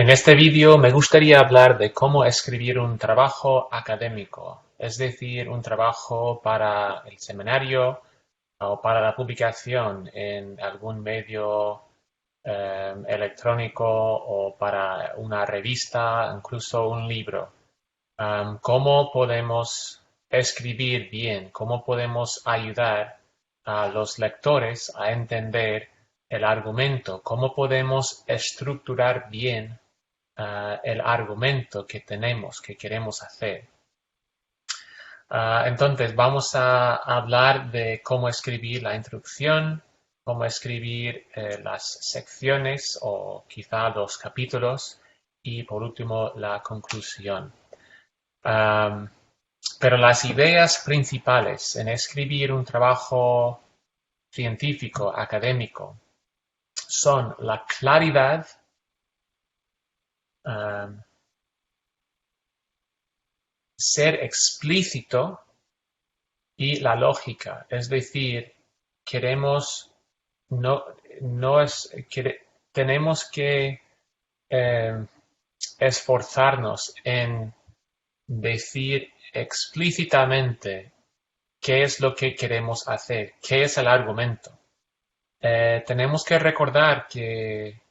En este vídeo me gustaría hablar de cómo escribir un trabajo académico, es decir, un trabajo para el seminario o para la publicación en algún medio electrónico o para una revista, incluso un libro. ¿Cómo podemos escribir bien? ¿Cómo podemos ayudar a los lectores a entender el argumento? ¿Cómo podemos estructurar bien el argumento que tenemos, que queremos hacer? Entonces, vamos a hablar de cómo escribir la introducción, cómo escribir las secciones o quizá los capítulos y por último la conclusión. Um, pero las ideas principales en escribir un trabajo científico, académico, son la claridad, um, ser explícito y la lógica. Es decir, queremos, no, no es, tenemos que eh, esforzarnos en decir explícitamente qué es lo que queremos hacer, qué es el argumento. Tenemos que recordar que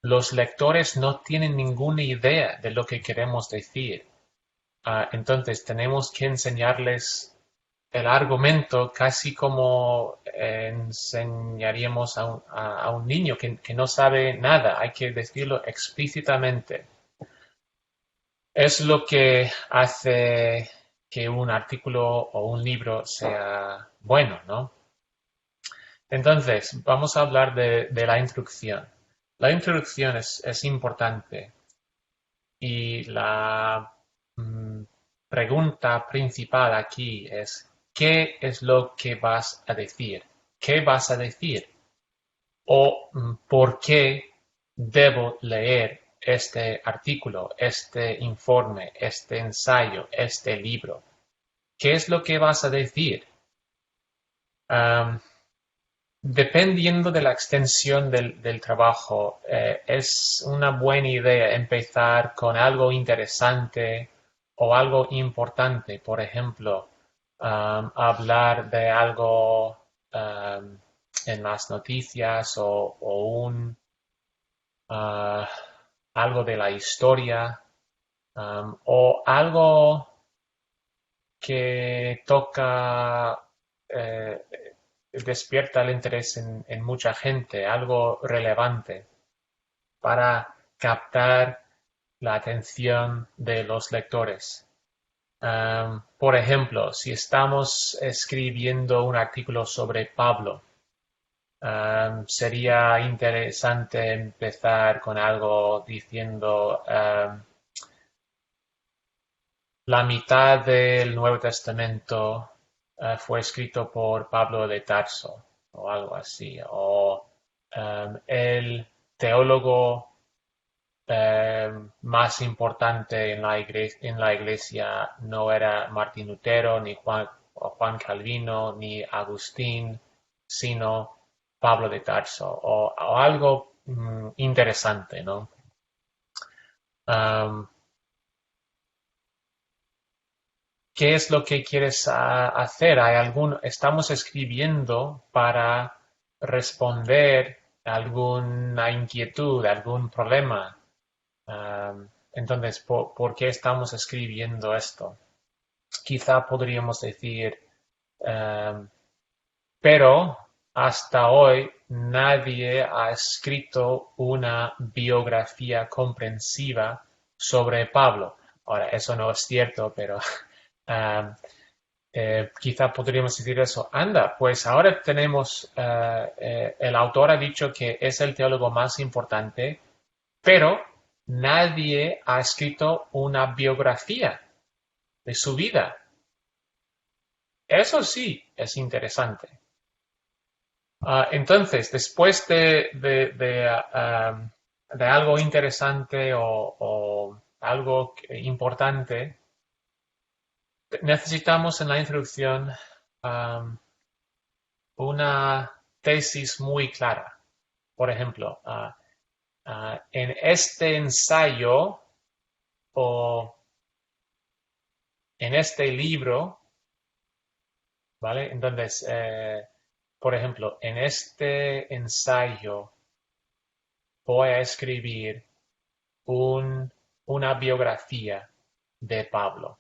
los lectores no tienen ninguna idea de lo que queremos decir. Entonces tenemos que enseñarles el argumento casi como enseñaríamos a un niño que no sabe nada. Hay que decirlo explícitamente. Es lo que hace que un artículo o un libro sea bueno, ¿no? Entonces, vamos a hablar de la introducción. La introducción es importante y la pregunta principal aquí es, ¿qué es lo que vas a decir? ¿Qué vas a decir? ¿O por qué debo leer este artículo, este informe, este ensayo, este libro? ¿Qué es lo que vas a decir? Um, Dependiendo de la extensión del trabajo, es una buena idea empezar con algo interesante o algo importante. Por ejemplo, hablar de algo en las noticias o algo de la historia o algo que toca eh, despierta el interés en mucha gente, algo relevante para captar la atención de los lectores. Por ejemplo, si estamos escribiendo un artículo sobre Pablo, sería interesante empezar con algo diciendo la mitad del Nuevo Testamento fue escrito por Pablo de Tarso o algo así, o el teólogo más importante en la iglesia no era Martín Lutero, ni Juan Calvino, ni Agustín, sino Pablo de Tarso, o algo interesante, ¿no? Um, ¿Qué es lo que quieres hacer? Estamos escribiendo para responder a alguna inquietud, algún problema. Entonces, ¿por qué estamos escribiendo esto? Quizá podríamos decir, um, pero hasta hoy nadie ha escrito una biografía comprensiva sobre Pablo. Ahora, eso no es cierto, pero um, quizá podríamos decir eso. Anda, pues ahora tenemos, el autor ha dicho que es el teólogo más importante, pero nadie ha escrito una biografía de su vida. Eso sí es interesante. Entonces, después de algo interesante o algo importante, necesitamos en la introducción una tesis muy clara. Por ejemplo, En este ensayo o en este libro, ¿vale? Entonces, por ejemplo, en este ensayo voy a escribir una biografía de Pablo.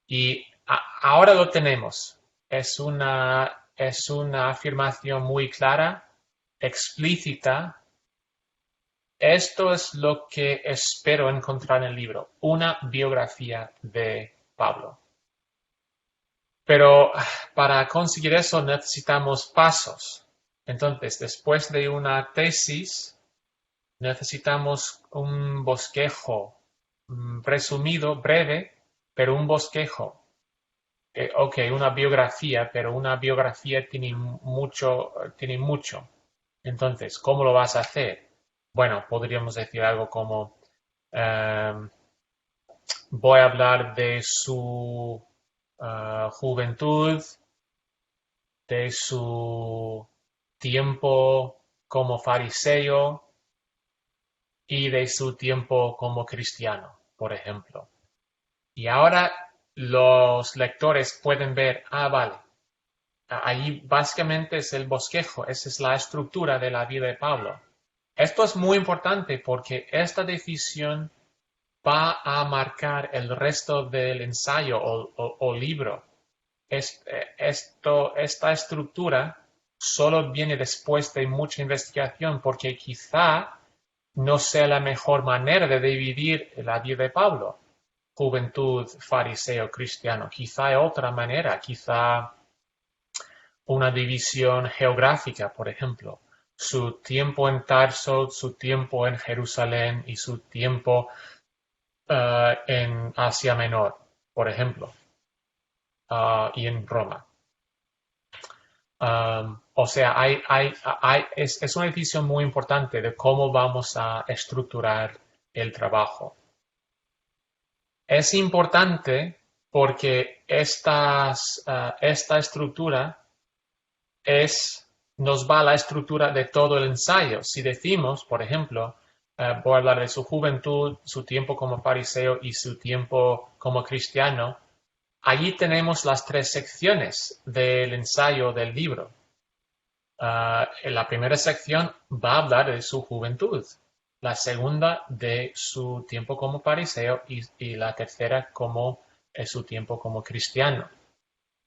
Y ahora lo tenemos. Es una afirmación muy clara, explícita. Esto es lo que espero encontrar en el libro, una biografía de Pablo. Pero para conseguir eso necesitamos pasos. Entonces, después de una tesis, necesitamos un bosquejo resumido, breve, pero un bosquejo. Ok, una biografía, pero una biografía tiene mucho, tiene mucho. Entonces, ¿cómo lo vas a hacer? Bueno, podríamos decir algo como, em, voy a hablar de su juventud, de su tiempo como fariseo y de su tiempo como cristiano, por ejemplo. Y ahora los lectores pueden ver, vale, ahí básicamente es el bosquejo, esa es la estructura de la vida de Pablo. Esto es muy importante porque esta decisión va a marcar el resto del ensayo o libro. Esta estructura solo viene después de mucha investigación porque quizá no sea la mejor manera de dividir la vida de Pablo. Juventud, fariseo, cristiano. Quizá hay otra manera, quizá una división geográfica, por ejemplo. Su tiempo en Tarso, su tiempo en Jerusalén y su tiempo en Asia Menor, por ejemplo, y en Roma. O sea, es una decisión muy importante de cómo vamos a estructurar el trabajo. Es importante porque esta estructura nos va a la estructura de todo el ensayo. Si decimos, por ejemplo, voy a hablar de su juventud, su tiempo como fariseo y su tiempo como cristiano, allí tenemos las tres secciones del ensayo del libro. En la primera sección va a hablar de su juventud, la segunda de su tiempo como fariseo y la tercera como su tiempo como cristiano.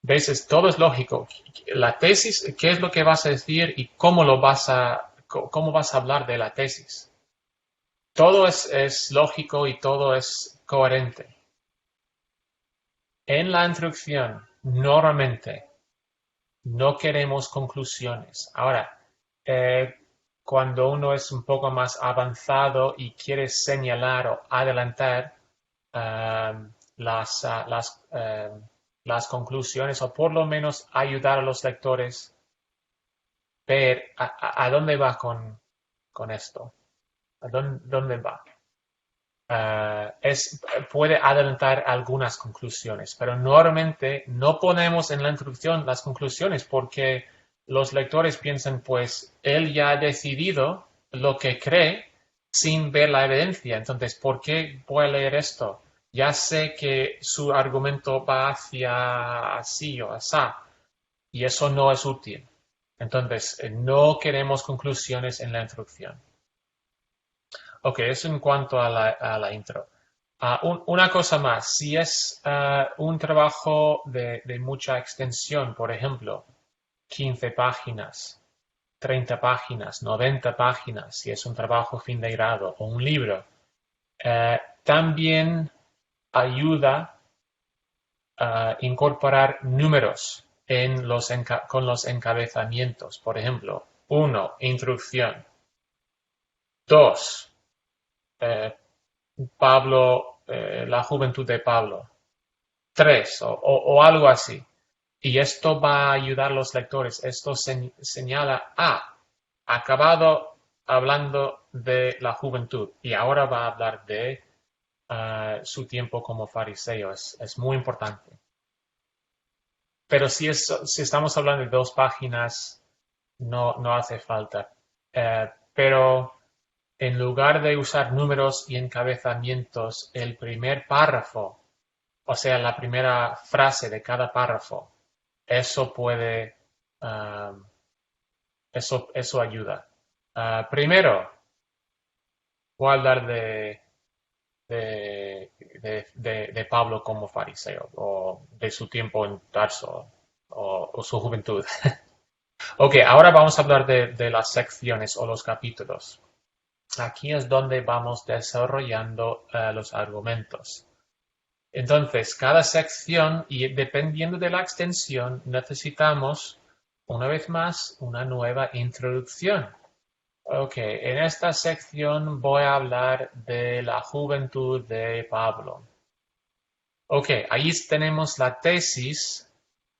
¿Ves? Todo es lógico. La tesis, ¿qué es lo que vas a decir y cómo vas a hablar de la tesis? Todo es lógico y todo es coherente. En la introducción, normalmente, no queremos conclusiones. Ahora, eh, cuando uno es un poco más avanzado y quiere señalar o adelantar eh, las conclusiones o por lo menos ayudar a los lectores a ver a dónde va con esto, a dónde va. Puede adelantar algunas conclusiones, pero normalmente no ponemos en la introducción las conclusiones porque los lectores piensan, pues, él ya ha decidido lo que cree sin ver la evidencia. Entonces, ¿por qué voy a leer esto? Ya sé que su argumento va hacia así o asá, y eso no es útil. Entonces, no queremos conclusiones en la introducción. Ok, eso en cuanto a la intro. Una cosa más, si es un trabajo de mucha extensión, por ejemplo, 15 páginas, 30 páginas, 90 páginas, si es un trabajo fin de grado o un libro, también ayuda a incorporar números con los encabezamientos. Por ejemplo, 1, introducción. 2, Pablo, la juventud de Pablo. 3 o algo así. Y esto va a ayudar a los lectores. Esto señala, acabado hablando de la juventud y ahora va a hablar de su tiempo como fariseo. Es muy importante. Pero si estamos hablando de 2 páginas, no hace falta. Pero en lugar de usar números y encabezamientos, el primer párrafo, o sea, la primera frase de cada párrafo, eso puede, um, eso ayuda. Primero, voy a hablar de Pablo como fariseo, o de su tiempo en Tarso, o su juventud. Ok, ahora vamos a hablar de las secciones o los capítulos. Aquí es donde vamos desarrollando los argumentos. Entonces, cada sección, y dependiendo de la extensión, necesitamos, una vez más, una nueva introducción. Ok, en esta sección voy a hablar de la juventud de Pablo. Ok, ahí tenemos la tesis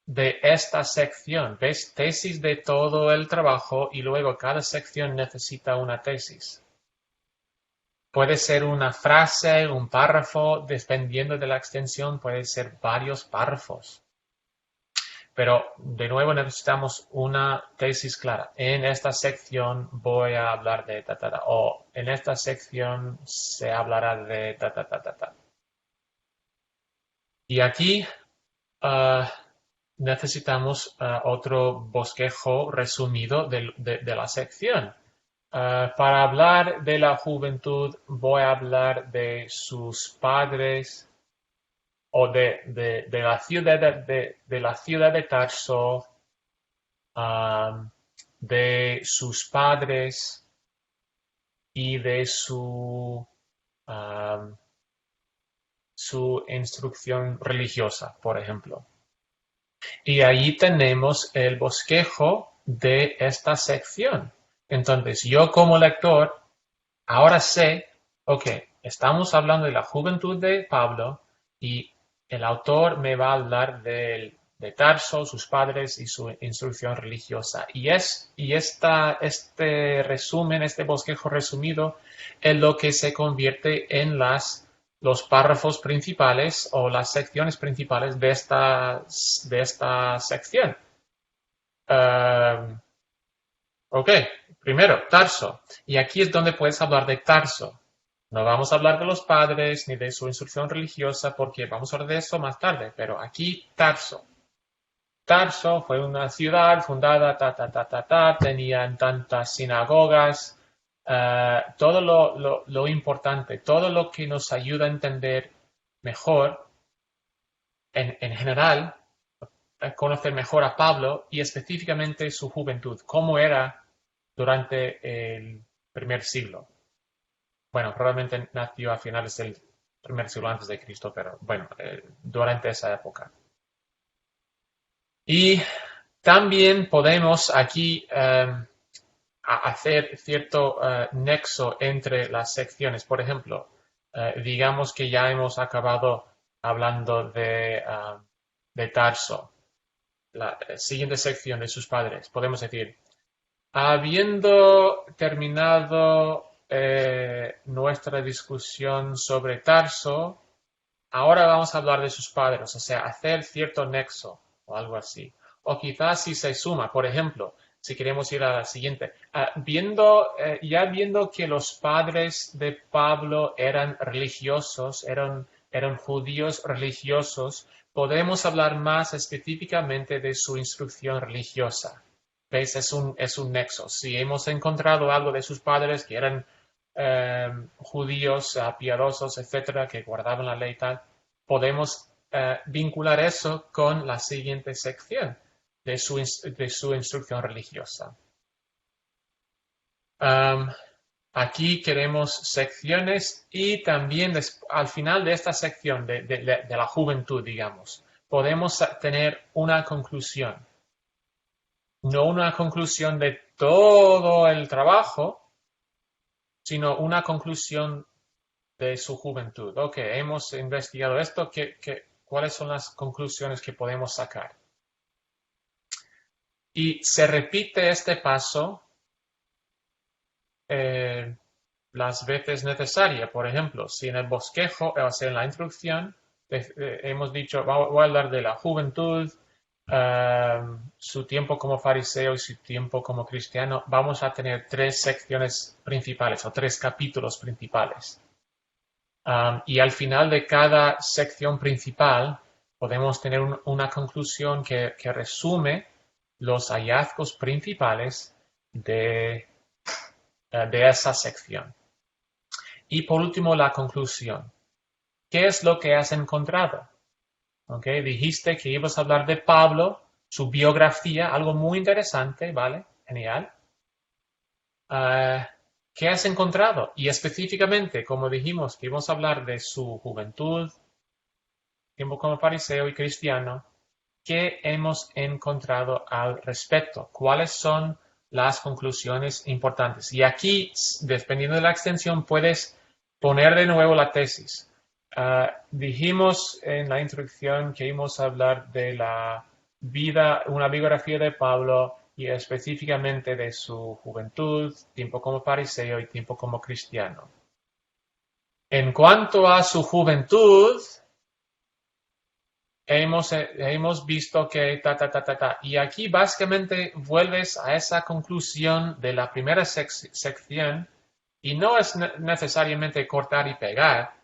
de esta sección. ¿Ves? Tesis de todo el trabajo y luego cada sección necesita una tesis. Puede ser una frase, un párrafo, dependiendo de la extensión, puede ser varios párrafos. Pero de nuevo necesitamos una tesis clara. En esta sección voy a hablar de ta, ta, ta, o en esta sección se hablará de ta, ta, ta, ta, ta. Y aquí necesitamos otro bosquejo resumido de la sección. Para hablar de la juventud voy a hablar de sus padres o de la ciudad de Tarso, de sus padres y de su instrucción religiosa, por ejemplo. Y ahí tenemos el bosquejo de esta sección. Entonces, yo como lector, ahora sé, ok, estamos hablando de la juventud de Pablo y el autor me va a hablar de Tarso, sus padres y su instrucción religiosa. Y este resumen, este bosquejo resumido, es lo que se convierte en los párrafos principales o las secciones principales de esta sección. Ok, primero, Tarso. Y aquí es donde puedes hablar de Tarso. No vamos a hablar de los padres ni de su instrucción religiosa porque vamos a hablar de eso más tarde, pero aquí Tarso. Tarso fue una ciudad fundada, tenían tantas sinagogas, todo lo importante, todo lo que nos ayuda a entender mejor, en general, a conocer mejor a Pablo y específicamente su juventud, cómo era durante el primer siglo. Bueno, probablemente nació a finales del primer siglo antes de Cristo, pero bueno, durante esa época. Y también podemos aquí hacer cierto nexo entre las secciones. Por ejemplo, digamos que ya hemos acabado hablando de Tarso, la siguiente sección de sus padres. Podemos decir, habiendo terminado nuestra discusión sobre Tarso, ahora vamos a hablar de sus padres, o sea, hacer cierto nexo o algo así. O quizás si se suma, por ejemplo, si queremos ir a la siguiente, ya viendo que los padres de Pablo eran religiosos, eran judíos religiosos, podemos hablar más específicamente de su instrucción religiosa. ¿Veis? Es un nexo. Si hemos encontrado algo de sus padres que eran judíos piadosos, etcétera, que guardaban la ley y tal, podemos vincular eso con la siguiente sección de su instrucción religiosa. Aquí queremos secciones y también al final de esta sección de la juventud, digamos, podemos tener una conclusión. No una conclusión de todo el trabajo, sino una conclusión de su juventud. Ok, hemos investigado esto, ¿cuáles son las conclusiones que podemos sacar? Y se repite este paso las veces necesaria. Por ejemplo, si en el bosquejo, o sea, en la introducción, hemos dicho, voy a hablar de la juventud, su tiempo como fariseo y su tiempo como cristiano, vamos a tener tres secciones principales o tres capítulos principales. Y al final de cada sección principal podemos tener una conclusión que resume los hallazgos principales de esa sección. Y por último, la conclusión. ¿Qué es lo que has encontrado? ¿Okay? Dijiste que ibas a hablar de Pablo, su biografía, algo muy interesante, ¿vale? Genial. ¿Qué has encontrado? Y específicamente, como dijimos, que íbamos a hablar de su juventud, tiempo como fariseo y cristiano, ¿qué hemos encontrado al respecto? ¿Cuáles son las conclusiones importantes? Y aquí, dependiendo de la extensión, puedes poner de nuevo la tesis. Dijimos en la introducción que íbamos a hablar de la vida, una biografía de Pablo y específicamente de su juventud, tiempo como fariseo y tiempo como cristiano. En cuanto a su juventud, hemos visto que y aquí básicamente vuelves a esa conclusión de la primera sección y no es necesariamente cortar y pegar,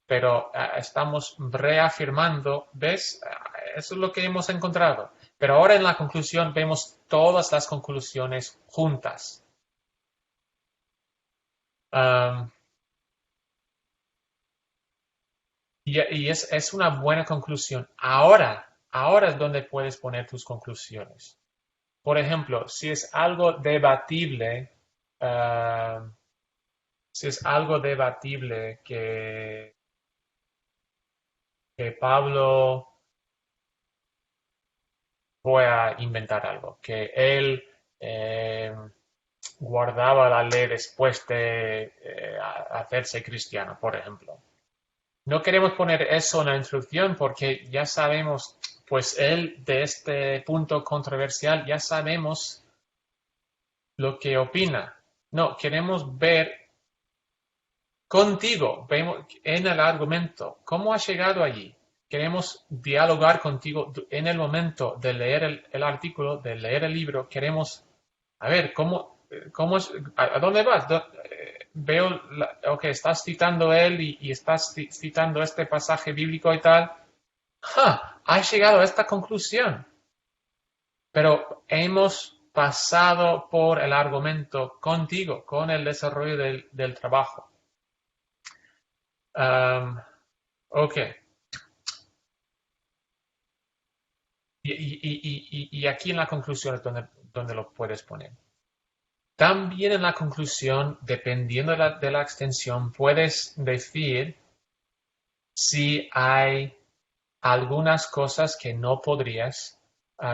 pero estamos reafirmando, ¿ves? Eso es lo que hemos encontrado. Pero ahora en la conclusión vemos todas las conclusiones juntas. Um, y es una buena conclusión. Ahora es donde puedes poner tus conclusiones. Por ejemplo, si es algo debatible que Pablo, voy a inventar algo, que él eh, guardaba la ley después de hacerse cristiano, por ejemplo. No queremos poner eso en la instrucción porque ya sabemos, pues él de este punto controversial ya sabemos lo que opina. No, queremos ver contigo, vemos en el argumento, ¿cómo has llegado allí? Queremos dialogar contigo en el momento de leer el artículo, de leer el libro. Queremos, a ver, cómo es, a dónde vas? Veo, ok, estás citando él y estás citando este pasaje bíblico y tal. Has llegado a esta conclusión. Pero hemos pasado por el argumento contigo, con el desarrollo del trabajo. Ok. Y aquí en la conclusión es donde lo puedes poner. También en la conclusión, dependiendo de la extensión, puedes decir si hay algunas cosas que no podrías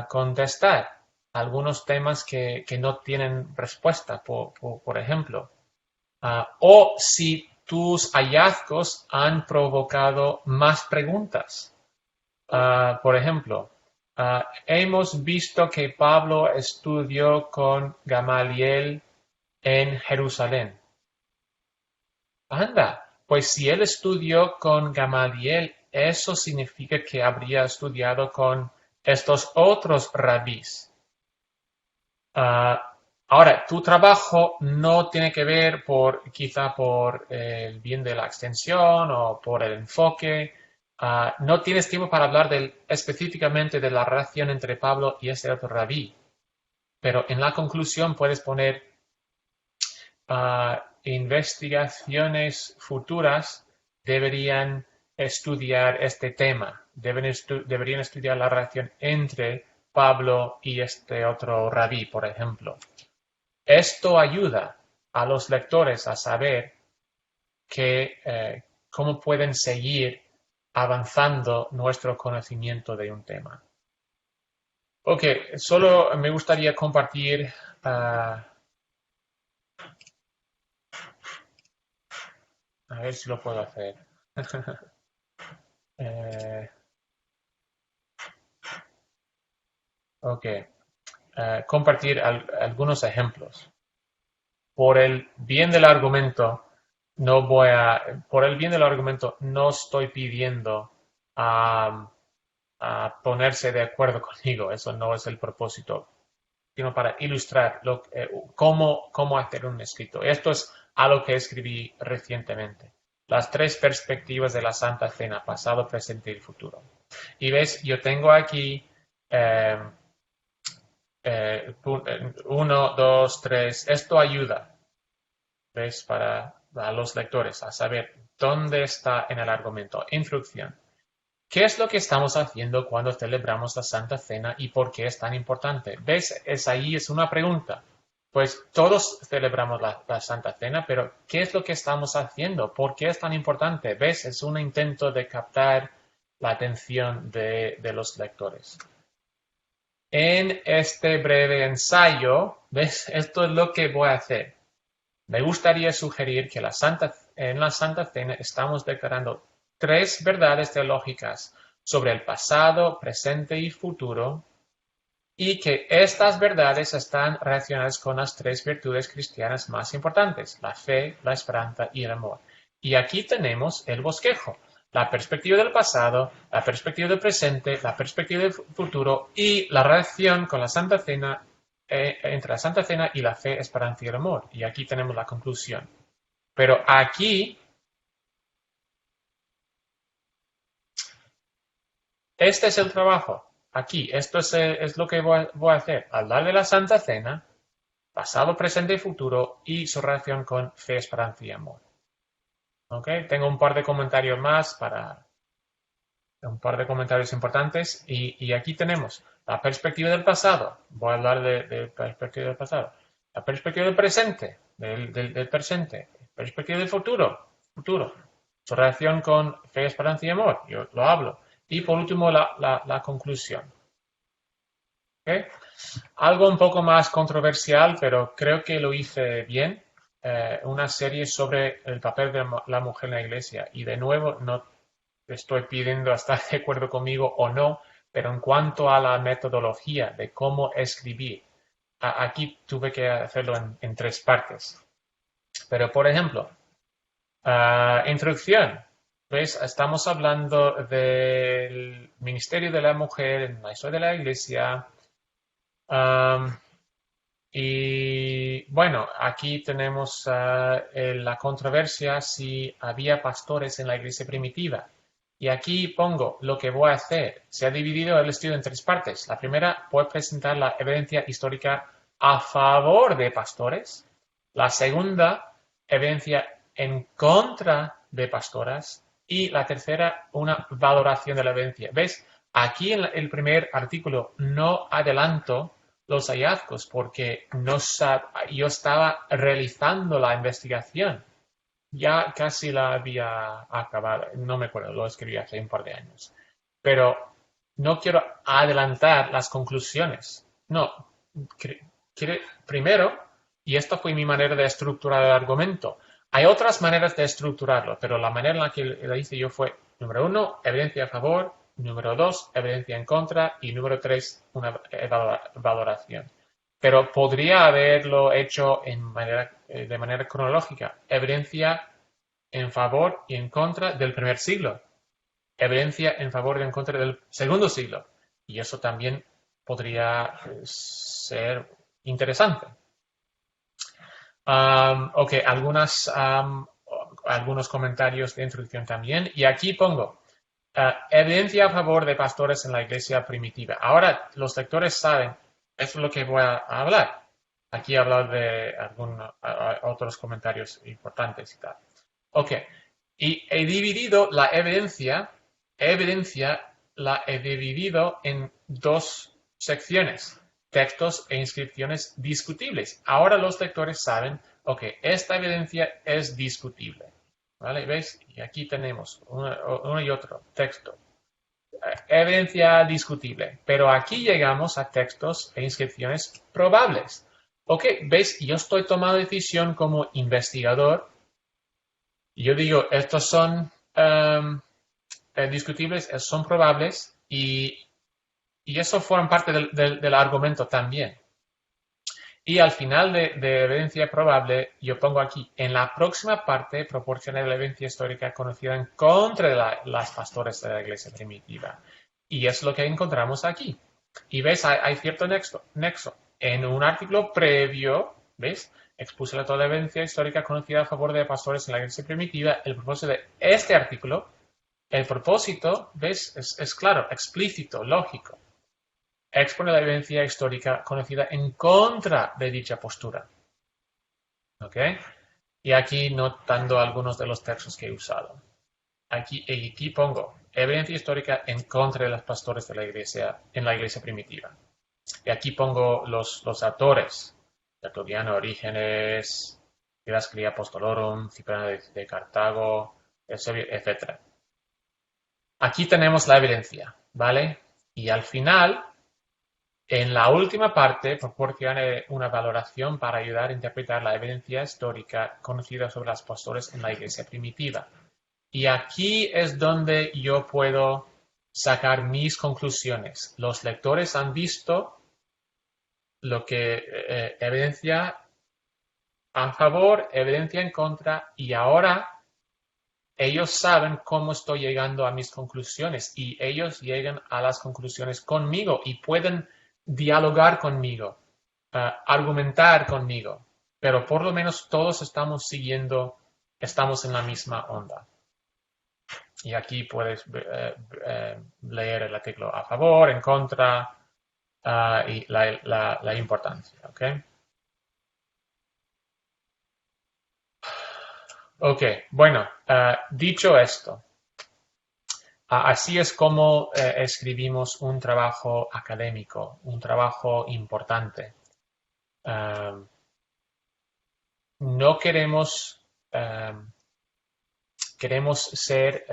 contestar, algunos temas que no tienen respuesta, por ejemplo. O si tus hallazgos han provocado más preguntas. Por ejemplo, hemos visto que Pablo estudió con Gamaliel en Jerusalén. Anda, pues si él estudió con Gamaliel, eso significa que habría estudiado con estos otros rabís. Ahora, tu trabajo no tiene que ver quizá por el bien de la extensión o por el enfoque. No tienes tiempo para hablar específicamente de la relación entre Pablo y ese otro rabí. Pero en la conclusión puedes poner investigaciones futuras deberían estudiar este tema. Deberían estudiar la relación entre Pablo y este otro rabí, por ejemplo. Esto ayuda a los lectores a saber cómo pueden seguir avanzando nuestro conocimiento de un tema. Ok, solo me gustaría compartir a ver si lo puedo hacer. Ok, compartir algunos ejemplos. Por el bien del argumento, por el bien del argumento, no estoy pidiendo a ponerse de acuerdo conmigo, eso no es el propósito, sino para ilustrar cómo hacer un escrito. Esto es algo que escribí recientemente. Las tres perspectivas de la Santa Cena, pasado, presente y futuro. Y ves, yo tengo aquí 1, 2, 3. Esto ayuda, ¿ves? A los lectores a saber dónde está en el argumento. Introducción. ¿Qué es lo que estamos haciendo cuando celebramos la Santa Cena y por qué es tan importante? ¿Ves? Es una pregunta. Pues todos celebramos la Santa Cena, pero ¿qué es lo que estamos haciendo? ¿Por qué es tan importante? ¿Ves? Es un intento de captar la atención de los lectores. En este breve ensayo, ¿ves? Esto es lo que voy a hacer. Me gustaría sugerir que en la Santa Cena estamos declarando tres verdades teológicas sobre el pasado, presente y futuro, y que estas verdades están relacionadas con las tres virtudes cristianas más importantes, la fe, la esperanza y el amor. Y aquí tenemos el bosquejo, la perspectiva del pasado, la perspectiva del presente, la perspectiva del futuro y la relación con la Santa Cena, entre la Santa Cena y la fe, esperanza y el amor. Y aquí tenemos la conclusión. Pero aquí, este es el trabajo. Aquí, esto es lo que voy a hacer. Hablar de la Santa Cena, pasado, presente y futuro, y su relación con fe, esperanza y amor. ¿Ok? Tengo un par de comentarios más un par de comentarios importantes. Y aquí tenemos la perspectiva del pasado. Voy a hablar de perspectiva del pasado. La perspectiva del presente, del presente. Perspectiva del futuro. Su relación con fe, esperanza y amor. Yo lo hablo. Y por último, la conclusión. ¿Okay? Algo un poco más controversial, pero creo que lo hice bien. Una serie sobre el papel de la mujer en la iglesia. Y de nuevo, no estoy pidiendo estar de acuerdo conmigo o no, pero en cuanto a la metodología de cómo escribir, aquí tuve que hacerlo en tres partes. Pero, por ejemplo, introducción. ¿Ves? Estamos hablando del ministerio de la mujer en la historia de la iglesia. Y bueno, aquí tenemos la controversia si había pastores en la iglesia primitiva. Y aquí pongo lo que voy a hacer. Se ha dividido el estudio en tres partes. La primera, voy a presentar la evidencia histórica a favor de pastores. La segunda, evidencia en contra de pastoras. Y la tercera, una valoración de la evidencia. ¿Ves? Aquí en el primer artículo no adelanto los hallazgos porque yo estaba realizando la investigación. Ya casi la había acabado, no me acuerdo, lo escribí hace un par de años. Pero no quiero adelantar las conclusiones. No, primero, y esta fue mi manera de estructurar el argumento. Hay otras maneras de estructurarlo, pero la manera en la que lo hice yo fue, número 1, evidencia a favor, número 2, evidencia en contra y número 3, una valoración. Pero podría haberlo hecho de manera cronológica. Evidencia en favor y en contra del primer siglo. Evidencia en favor y en contra del segundo siglo. Y eso también podría ser interesante. Ok, algunos comentarios de introducción también. Y aquí pongo evidencia a favor de pastores en la iglesia primitiva. Ahora los lectores saben, eso es lo que voy a hablar. Aquí he hablado de otros comentarios importantes y tal. Ok, y he dividido la evidencia la he dividido en dos secciones, textos e inscripciones discutibles. Ahora los lectores saben, ok, esta evidencia es discutible. ¿Vale? ¿Veis? Y aquí tenemos uno y otro texto. Evidencia discutible. Pero aquí llegamos a textos e inscripciones probables. Ok, ¿veis? Yo estoy tomando decisión como investigador. Yo digo, estos son discutibles, son probables y eso forma parte del argumento también. Y al final de evidencia probable, yo pongo aquí, en la próxima parte proporciona la evidencia histórica conocida en contra de las pastores de la iglesia primitiva. Y es lo que encontramos aquí. Y ves, hay cierto nexo. En un artículo previo, ¿ves? Expuse la toda evidencia histórica conocida a favor de pastores en la iglesia primitiva. El propósito de este artículo, el propósito, ¿ves? Es claro, explícito, lógico. Expone la evidencia histórica conocida en contra de dicha postura. ¿Ok? Y aquí notando algunos de los textos que he usado. Aquí pongo evidencia histórica en contra de los pastores de la iglesia, en la iglesia primitiva. Y aquí pongo los autores: Tertuliano, Orígenes, Didascalia Apostolorum, Cipriano de Cartago, etc. Aquí tenemos la evidencia, ¿vale? Y al final, en la última parte, proporciona una valoración para ayudar a interpretar la evidencia histórica conocida sobre los pastores en la iglesia primitiva. Y aquí es donde yo puedo sacar mis conclusiones. Los lectores han visto lo que evidencia a favor, evidencia en contra, y ahora ellos saben cómo estoy llegando a mis conclusiones y ellos llegan a las conclusiones conmigo y pueden dialogar conmigo, argumentar conmigo, pero por lo menos todos estamos estamos en la misma onda. Y aquí puedes leer el artículo a favor, en contra, y la importancia. ¿Ok? Ok, bueno, dicho esto, así es como escribimos un trabajo académico, un trabajo importante. No queremos ser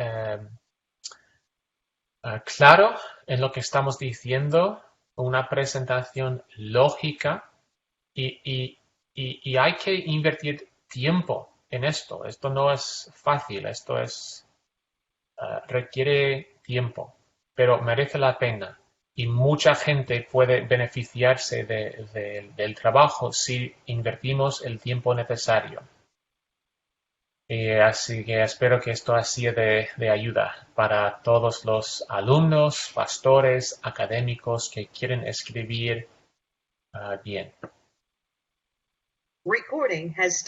claro en lo que estamos diciendo, una presentación lógica y hay que invertir tiempo en esto. Esto no es fácil, requiere tiempo, pero merece la pena. Y mucha gente puede beneficiarse del trabajo si invertimos el tiempo necesario. Así que espero que esto ha sido de ayuda para todos los alumnos, pastores, académicos que quieren escribir bien. Recording has